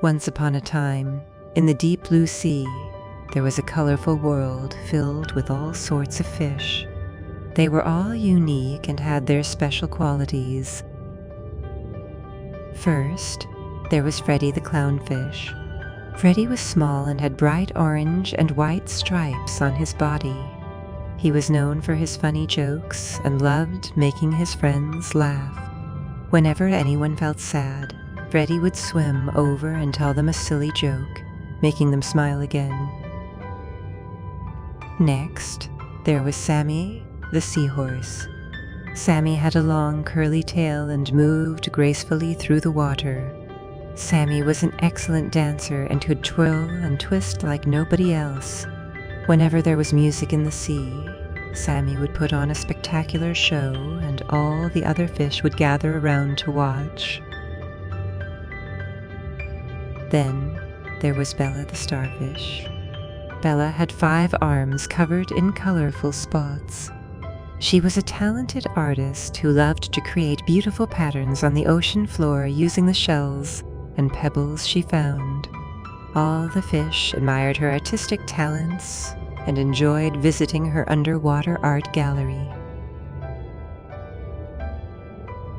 Once upon a time, in the deep blue sea, there was a colorful world filled with all sorts of fish. They were all unique and had their special qualities. First, there was Freddy the clownfish. Freddy was small and had bright orange and white stripes on his body. He was known for his funny jokes and loved making his friends laugh. Whenever anyone felt sad, Freddy would swim over and tell them a silly joke, making them smile again. Next, there was Sammy the seahorse. Sammy had a long curly tail and moved gracefully through the water. Sammy was an excellent dancer and could twirl and twist like nobody else. Whenever there was music in the sea, Sammy would put on a spectacular show and all the other fish would gather around to watch. Then there was Bella the starfish. Bella had 5 arms covered in colorful spots. She was a talented artist who loved to create beautiful patterns on the ocean floor using the shells and pebbles she found. All the fish admired her artistic talents and enjoyed visiting her underwater art gallery.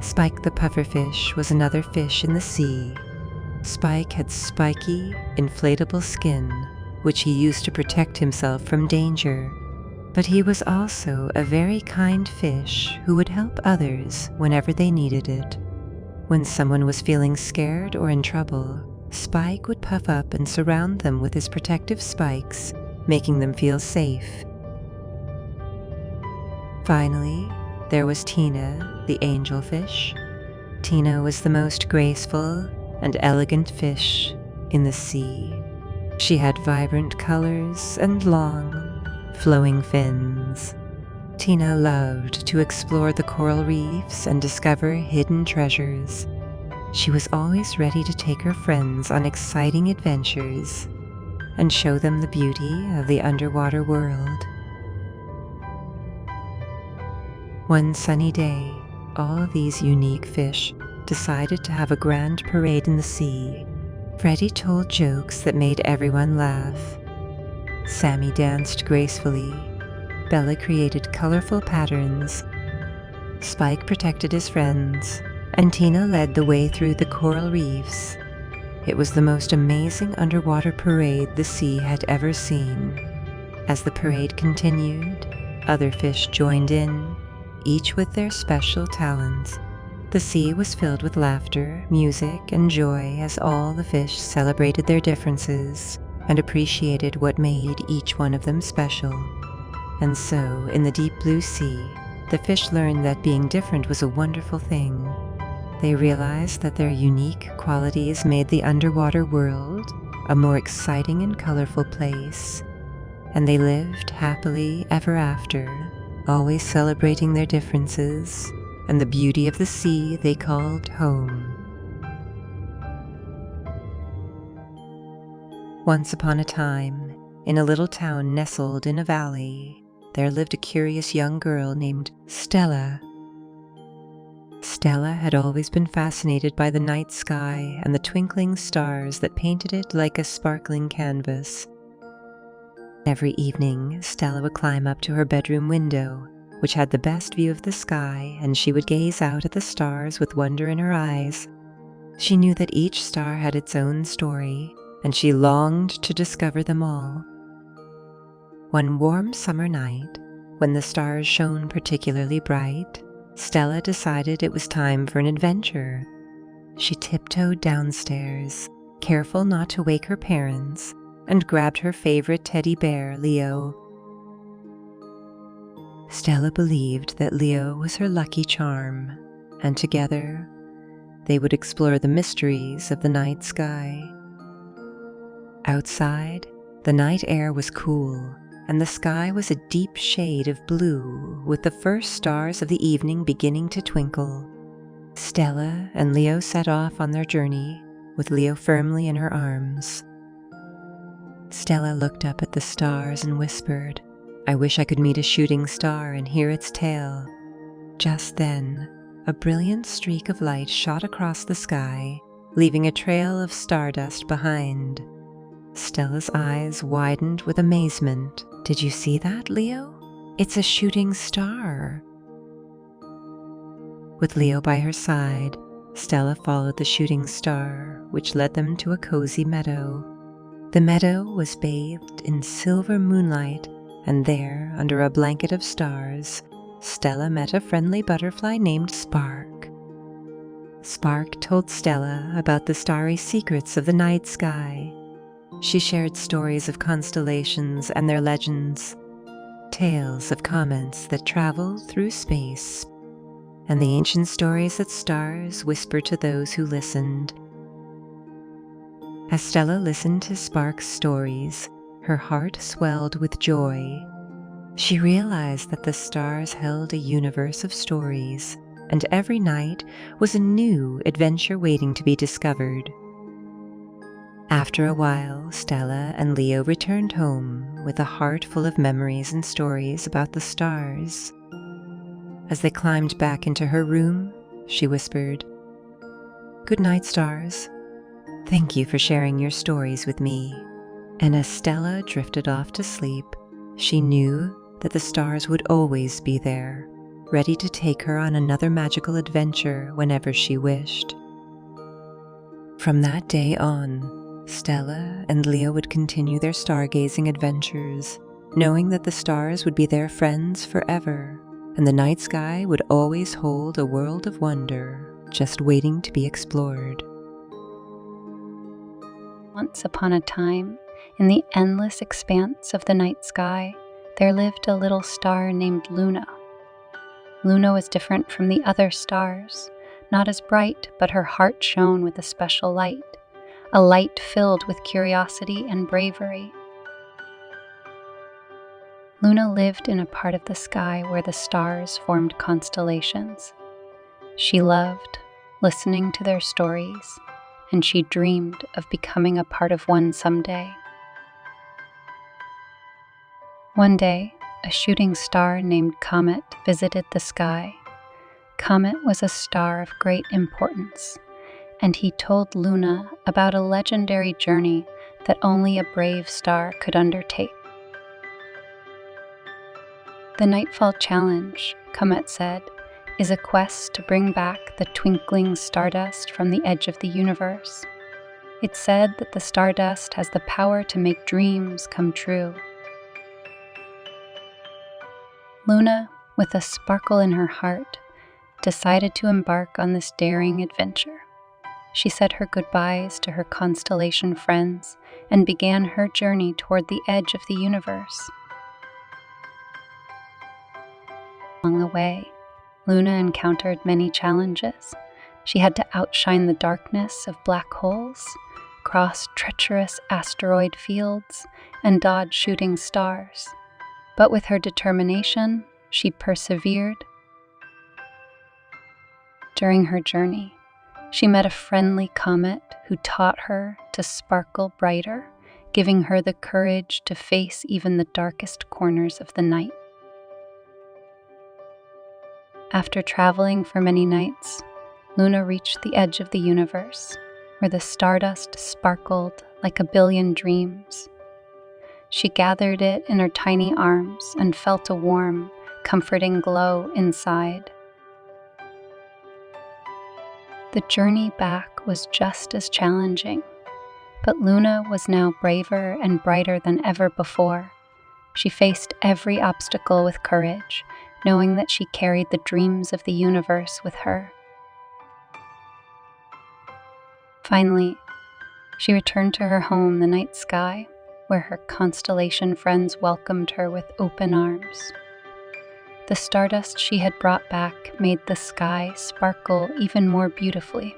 Spike the pufferfish was another fish in the sea. Spike had spiky, inflatable skin, which he used to protect himself from danger. But he was also a very kind fish who would help others whenever they needed it. When someone was feeling scared or in trouble, Spike would puff up and surround them with his protective spikes, making them feel safe. Finally, there was Tina, the angelfish. Tina was the most graceful and elegant fish in the sea. She had vibrant colors and long, flowing fins. Tina loved to explore the coral reefs and discover hidden treasures. She was always ready to take her friends on exciting adventures and show them the beauty of the underwater world. One sunny day, all these unique fish decided to have a grand parade in the sea. Freddy told jokes that made everyone laugh. Sammy danced gracefully. Bella created colorful patterns. Spike protected his friends, and Tina led the way through the coral reefs. It was the most amazing underwater parade the sea had ever seen. As the parade continued, other fish joined in, each with their special talents. The sea was filled with laughter, music, and joy as all the fish celebrated their differences and appreciated what made each one of them special. And so, in the deep blue sea, the fish learned that being different was a wonderful thing. They realized that their unique qualities made the underwater world a more exciting and colorful place, and they lived happily ever after, always celebrating their differences and the beauty of the sea they called home. Once upon a time, in a little town nestled in a valley, there lived a curious young girl named Stella. Stella had always been fascinated by the night sky and the twinkling stars that painted it like a sparkling canvas. Every evening, Stella would climb up to her bedroom window, which had the best view of the sky, and she would gaze out at the stars with wonder in her eyes. She knew that each star had its own story, and she longed to discover them all. One warm summer night, when the stars shone particularly bright, Stella decided it was time for an adventure. She tiptoed downstairs, careful not to wake her parents, and grabbed her favorite teddy bear, Leo. Stella believed that Leo was her lucky charm, and together they would explore the mysteries of the night sky. Outside, the night air was cool, and the sky was a deep shade of blue, with the first stars of the evening beginning to twinkle. Stella and Leo set off on their journey, with Leo firmly in her arms. Stella looked up at the stars and whispered, "I wish I could meet a shooting star and hear its tale." Just then, a brilliant streak of light shot across the sky, leaving a trail of stardust behind. Stella's eyes widened with amazement. Did you see that, Leo? It's a shooting star. With Leo by her side, Stella followed the shooting star, which led them to a cozy meadow. The meadow was bathed in silver moonlight, and there, under a blanket of stars, Stella met a friendly butterfly named Spark. Spark told Stella about the starry secrets of the night sky. She shared stories of constellations and their legends, tales of comets that traveled through space, and the ancient stories that stars whispered to those who listened. As Stella listened to Spark's stories, her heart swelled with joy. She realized that the stars held a universe of stories, and every night was a new adventure waiting to be discovered. After a while, Stella and Leo returned home with a heart full of memories and stories about the stars. As they climbed back into her room, she whispered, "Good night, stars. Thank you for sharing your stories with me." And as Stella drifted off to sleep, she knew that the stars would always be there, ready to take her on another magical adventure whenever she wished. From that day on, Stella and Leo would continue their stargazing adventures, knowing that the stars would be their friends forever, and the night sky would always hold a world of wonder just waiting to be explored. Once upon a time, in the endless expanse of the night sky, there lived a little star named Luna. Luna was different from the other stars, not as bright, but her heart shone with a special light, a light filled with curiosity and bravery. Luna lived in a part of the sky where the stars formed constellations. She loved listening to their stories, and she dreamed of becoming a part of one someday. One day, a shooting star named Comet visited the sky. Comet was a star of great importance, and he told Luna about a legendary journey that only a brave star could undertake. The Nightfall Challenge, Comet said, is a quest to bring back the twinkling stardust from the edge of the universe. It's said that the stardust has the power to make dreams come true. Luna, with a sparkle in her heart, decided to embark on this daring adventure. She said her goodbyes to her constellation friends and began her journey toward the edge of the universe. Along the way, Luna encountered many challenges. She had to outshine the darkness of black holes, cross treacherous asteroid fields, and dodge shooting stars. But with her determination, she persevered. During her journey, she met a friendly comet who taught her to sparkle brighter, giving her the courage to face even the darkest corners of the night. After traveling for many nights, Luna reached the edge of the universe, where the stardust sparkled like a billion dreams. She gathered it in her tiny arms and felt a warm, comforting glow inside. The journey back was just as challenging, but Luna was now braver and brighter than ever before. She faced every obstacle with courage, knowing that she carried the dreams of the universe with her. Finally, she returned to her home, the night sky, where her constellation friends welcomed her with open arms. The stardust she had brought back made the sky sparkle even more beautifully.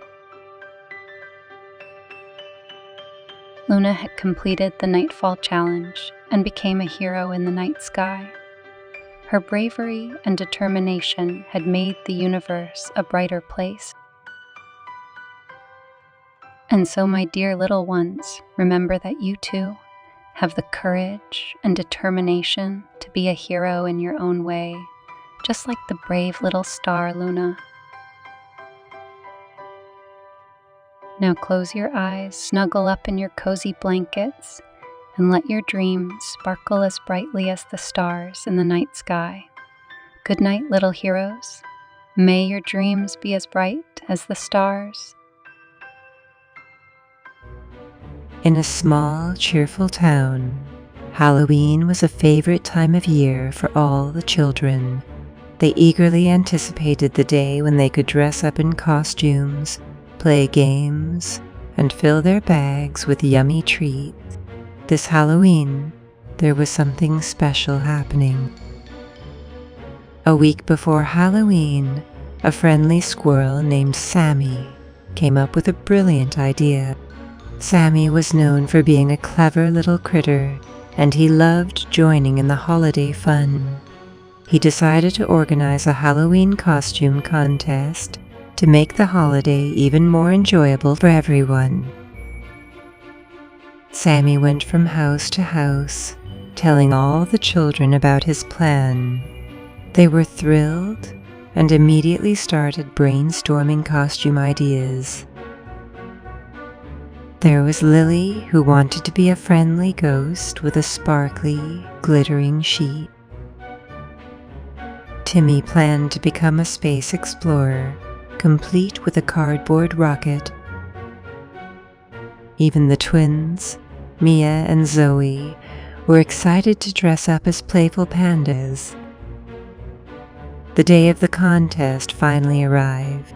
Luna had completed the Nightfall Challenge and became a hero in the night sky. Her bravery and determination had made the universe a brighter place. And so, my dear little ones, remember that you too have the courage and determination to be a hero in your own way, just like the brave little star Luna. Now close your eyes, snuggle up in your cozy blankets, and let your dreams sparkle as brightly as the stars in the night sky. Good night, little heroes. May your dreams be as bright as the stars. In a small, cheerful town, Halloween was a favorite time of year for all the children. They eagerly anticipated the day when they could dress up in costumes, play games, and fill their bags with yummy treats. This Halloween, there was something special happening. A week before Halloween, a friendly squirrel named Sammy came up with a brilliant idea. Sammy was known for being a clever little critter, and he loved joining in the holiday fun. He decided to organize a Halloween costume contest to make the holiday even more enjoyable for everyone. Sammy went from house to house, telling all the children about his plan. They were thrilled and immediately started brainstorming costume ideas. There was Lily, who wanted to be a friendly ghost with a sparkly, glittering sheet. Timmy planned to become a space explorer, complete with a cardboard rocket. Even the twins, Mia and Zoe, were excited to dress up as playful pandas. The day of the contest finally arrived.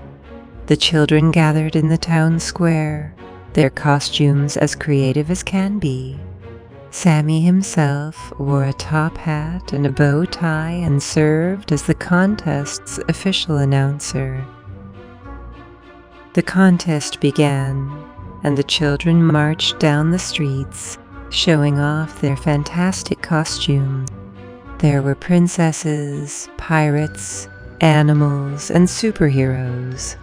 The children gathered in the town square, their costumes as creative as can be. Sammy himself wore a top hat and a bow tie and served as the contest's official announcer. The contest began, and the children marched down the streets, showing off their fantastic costumes. There were princesses, pirates, animals, and superheroes.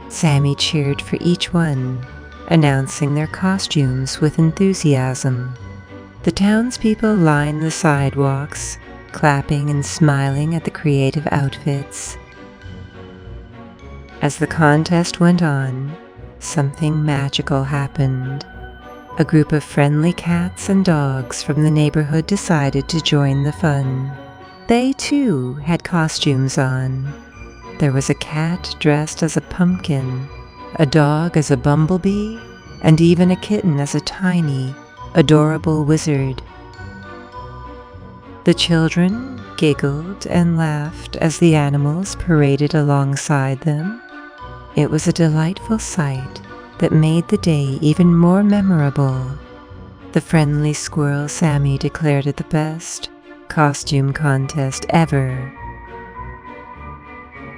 Sammy cheered for each one, announcing their costumes with enthusiasm. The townspeople lined the sidewalks, clapping and smiling at the creative outfits. As the contest went on, something magical happened. A group of friendly cats and dogs from the neighborhood decided to join the fun. They too had costumes on. There was a cat dressed as a pumpkin, a dog as a bumblebee, and even a kitten as a tiny, adorable wizard. The children giggled and laughed as the animals paraded alongside them. It was a delightful sight that made the day even more memorable. The friendly squirrel Sammy declared it the best costume contest ever.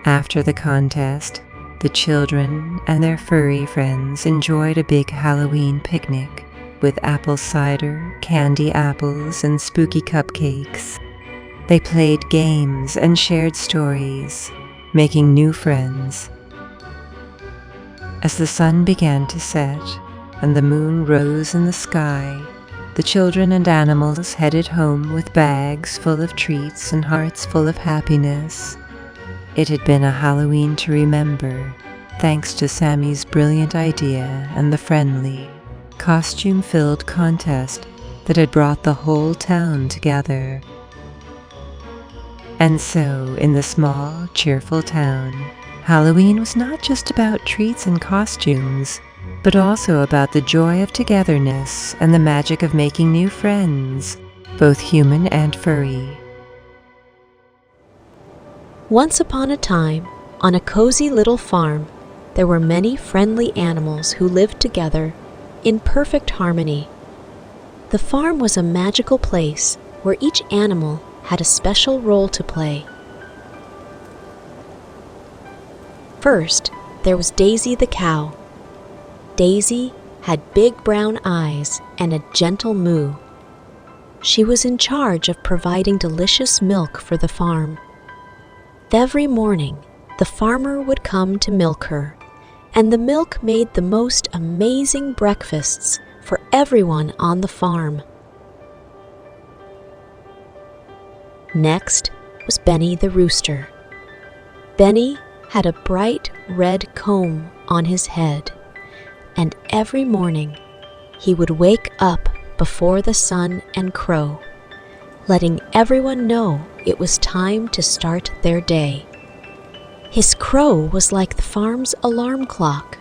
After the contest, the children and their furry friends enjoyed a big Halloween picnic with apple cider, candy apples, and spooky cupcakes. They played games and shared stories, making new friends. As the sun began to set and the moon rose in the sky, the children and animals headed home with bags full of treats and hearts full of happiness. It had been a Halloween to remember, thanks to Sammy's brilliant idea and the friendly, costume-filled contest that had brought the whole town together. And so, in the small, cheerful town, Halloween was not just about treats and costumes, but also about the joy of togetherness and the magic of making new friends, both human and furry. Once upon a time, on a cozy little farm, there were many friendly animals who lived together in perfect harmony. The farm was a magical place where each animal had a special role to play. First, there was Daisy the cow. Daisy had big brown eyes and a gentle moo. She was in charge of providing delicious milk for the farm. Every morning, the farmer would come to milk her, and the milk made the most amazing breakfasts for everyone on the farm. Next was Benny the rooster. Benny had a bright red comb on his head. and every morning he would wake up before the sun and crow, letting everyone know it was time to start their day. His crow was like the farm's alarm clock.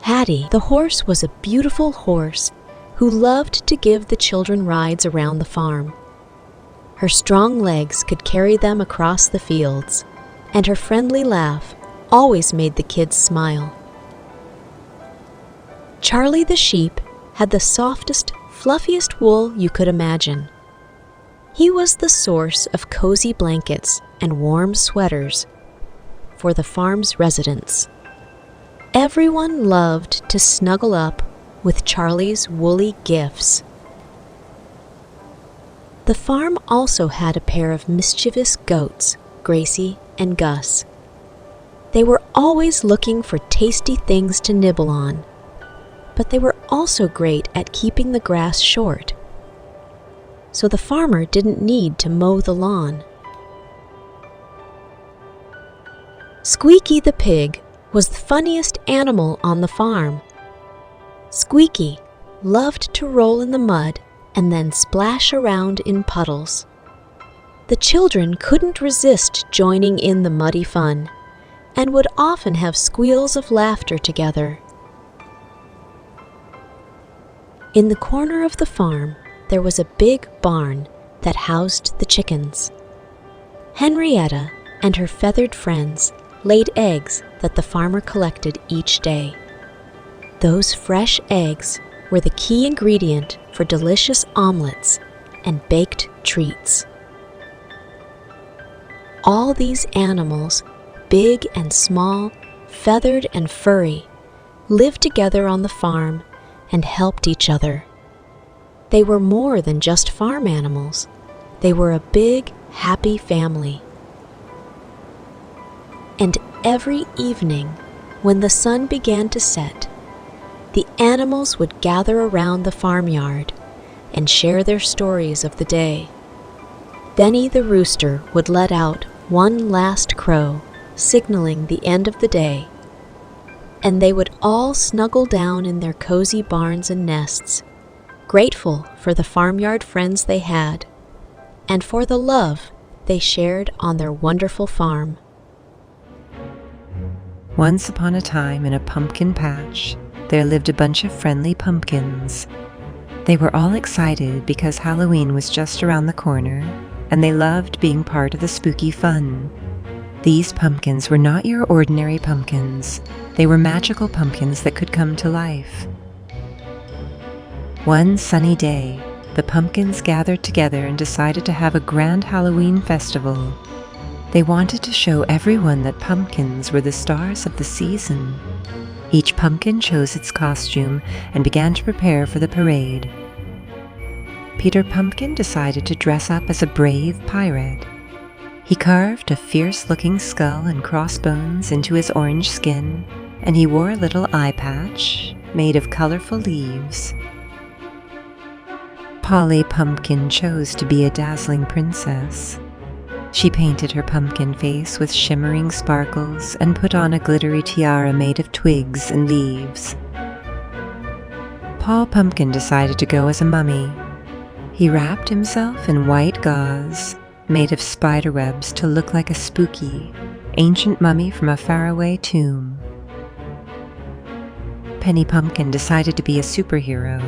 Hattie, the horse, was a beautiful horse who loved to give the children rides around the farm. Her strong legs could carry them across the fields, and her friendly laugh always made the kids smile. Charlie the sheep had the softest, fluffiest wool you could imagine. He was the source of cozy blankets and warm sweaters for the farm's residents. Everyone loved to snuggle up with Charlie's woolly gifts. The farm also had a pair of mischievous goats, Gracie and Gus. They were always looking for tasty things to nibble on, but they were also great at keeping the grass short, so the farmer didn't need to mow the lawn. Squeaky the pig was the funniest animal on the farm. Squeaky loved to roll in the mud and then splash around in puddles. The children couldn't resist joining in the muddy fun and would often have squeals of laughter together. In the corner of the farm, there was a big barn that housed the chickens. Henrietta and her feathered friends laid eggs that the farmer collected each day. Those fresh eggs were the key ingredient for delicious omelets and baked treats. All these animals, big and small, feathered and furry, lived together on the farm and helped each other. They were more than just farm animals. They were a big, happy family. And every evening, when the sun began to set, the animals would gather around the farmyard and share their stories of the day. Benny the rooster would let out one last crow, signaling the end of the day, and they would all snuggle down in their cozy barns and nests, grateful for the farmyard friends they had and for the love they shared on their wonderful farm. Once upon a time, in a pumpkin patch, there lived a bunch of friendly pumpkins. They were all excited because Halloween was just around the corner, and they loved being part of the spooky fun. These pumpkins were not your ordinary pumpkins. They were magical pumpkins that could come to life. One sunny day, the pumpkins gathered together and decided to have a grand Halloween festival. They wanted to show everyone that pumpkins were the stars of the season. Each pumpkin chose its costume and began to prepare for the parade. Peter Pumpkin decided to dress up as a brave pirate. He carved a fierce-looking skull and crossbones into his orange skin, and he wore a little eye patch made of colorful leaves. Polly Pumpkin chose to be a dazzling princess. She painted her pumpkin face with shimmering sparkles and put on a glittery tiara made of twigs and leaves. Paul Pumpkin decided to go as a mummy. He wrapped himself in white gauze made of spiderwebs to look like a spooky, ancient mummy from a faraway tomb. Penny Pumpkin decided to be a superhero.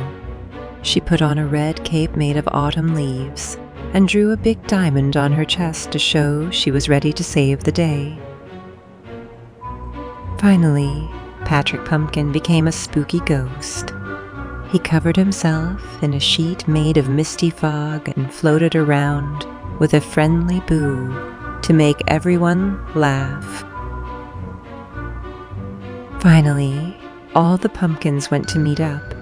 She put on a red cape made of autumn leaves and drew a big diamond on her chest to show she was ready to save the day. Finally, Patrick Pumpkin became a spooky ghost. He covered himself in a sheet made of misty fog and floated around with a friendly boo to make everyone laugh. Finally, all the pumpkins went to meet up.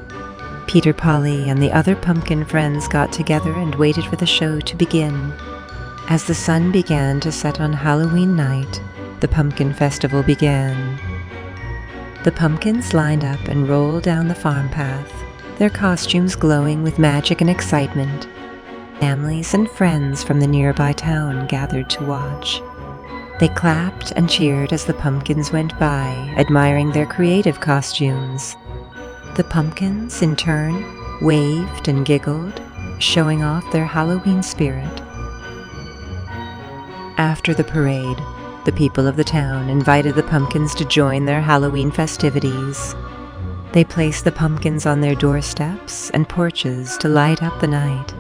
Peter, Polly, and the other pumpkin friends got together and waited for the show to begin. As the sun began to set on Halloween night, the pumpkin festival began. The pumpkins lined up and rolled down the farm path, their costumes glowing with magic and excitement. Families and friends from the nearby town gathered to watch. They clapped and cheered as the pumpkins went by, admiring their creative costumes. The pumpkins, in turn, waved and giggled, showing off their Halloween spirit. After the parade, the people of the town invited the pumpkins to join their Halloween festivities. They placed the pumpkins on their doorsteps and porches to light up the night.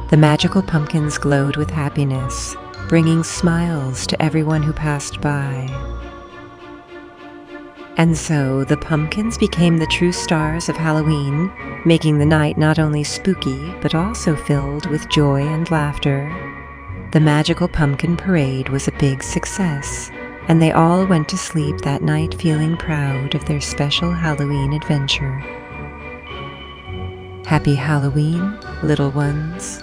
The magical pumpkins glowed with happiness, bringing smiles to everyone who passed by. And so the pumpkins became the true stars of Halloween, making the night not only spooky but also filled with joy and laughter. The magical pumpkin parade was a big success, and they all went to sleep that night feeling proud of their special Halloween adventure. Happy Halloween, little ones.